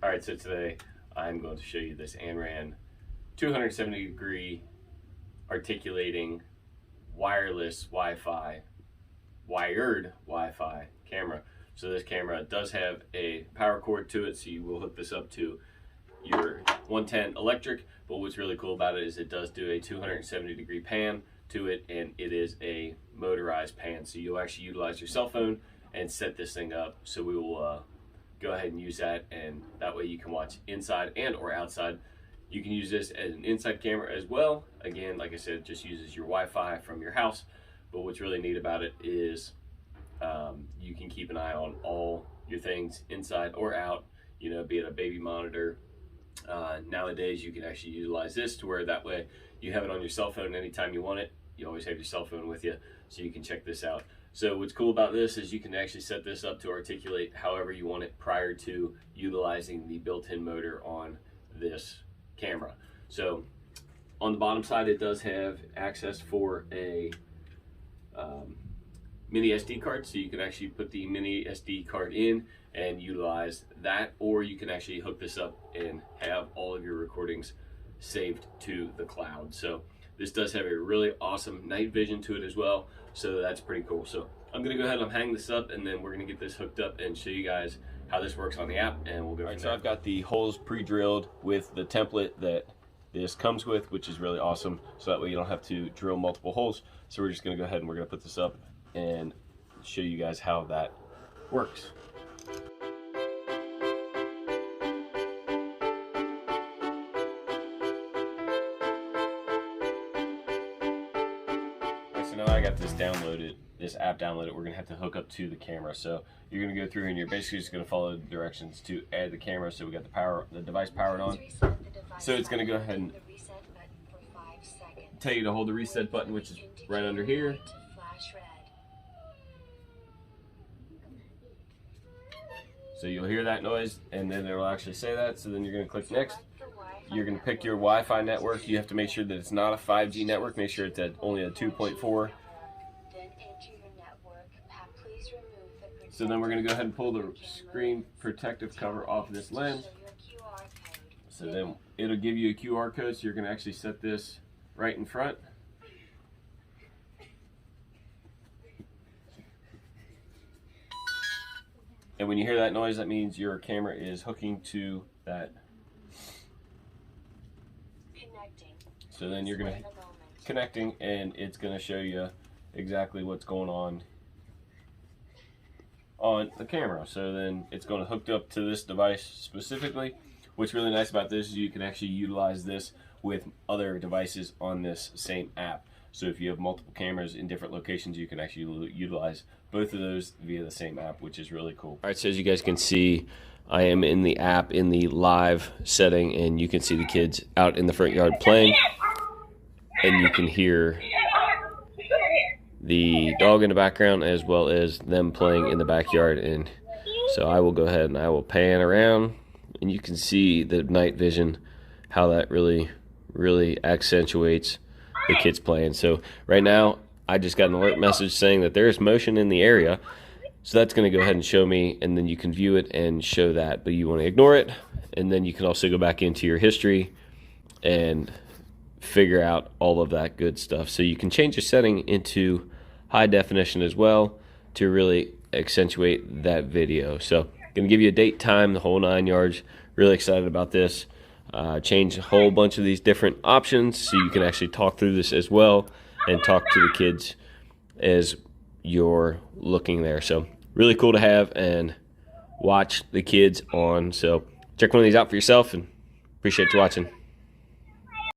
Alright, so today I'm going to show you this Anran 270-degree articulating wireless Wi-Fi, wired Wi-Fi camera. So this camera does have a power cord to it, so you will hook this up to your 110 electric, but what's really cool about it is it does do a 270-degree pan to it, and it is a motorized pan, so you'll actually utilize your cell phone and set this thing up. So we will go ahead and use that, and that way you can watch inside and or outside. You can use this as an inside camera as well. Again, like I said, it just uses your Wi-Fi from your house, but what's really neat about it is you can keep an eye on all your things inside or out, you know, be it a baby monitor. Nowadays you can actually utilize this to where that way you have it on your cell phone anytime you want it. You always have your cell phone with you, so you can check this out. So what's cool about this is you can actually set this up to articulate however you want it prior to utilizing the built-in motor on this camera. So on the bottom side, it does have access for a mini SD card, so you can actually put the mini SD card in and utilize that, or you can actually hook this up and have all of your recordings saved to the cloud. So this does have a really awesome night vision to it as well, so that's pretty cool. So I'm gonna go ahead and hang this up, and then we're gonna get this hooked up and show you guys how this works on the app, and we'll go from there. So I've got the holes pre-drilled with the template that this comes with, which is really awesome, so that way you don't have to drill multiple holes. So we're just gonna go ahead and we're gonna put this up and show you guys how that works. So now I got this downloaded, this app downloaded, we're gonna have to hook up to the camera. So you're gonna go through and you're basically just gonna follow the directions to add the camera. So we got the device powered on. So it's gonna go ahead and tell you to hold the reset button, which is right under here. So you'll hear that noise, and then it'll actually say that. So then you're gonna click next. You're going to pick your Wi-Fi network. You have to make sure that it's not a 5G network. Make sure it's at only a 2.4. So then we're going to go ahead and pull the screen protective cover off this lens. So then it'll give you a QR code. So you're going to actually set this right in front. And when you hear that noise, that means your camera is hooking to that. So then you're going to connecting, and it's going to show you exactly what's going on the camera. So then it's going to hook up to this device specifically. What's really nice about this is you can actually utilize this with other devices on this same app. So if you have multiple cameras in different locations, you can actually utilize both of those via the same app, which is really cool. All right, so as you guys can see, I am in the app in the live setting, and you can see the kids out in the front yard playing. And you can hear the dog in the background as well as them playing in the backyard. And so I will go ahead and I will pan around, and you can see the night vision, how that really accentuates the kids playing. So right now I just got an alert message saying that there is motion in the area, so that's going to go ahead and show me, and then you can view it and show that, but you want to ignore it. And then you can also go back into your history and figure out all of that good stuff. So you can change the setting into high definition as well to really accentuate that video. So gonna give you a date, time, the whole 9 yards. Really excited about this. Change a whole bunch of these different options so you can actually talk through this as well and talk to the kids as you're looking there. So really cool to have and watch the kids on. So check one of these out for yourself, and appreciate you watching.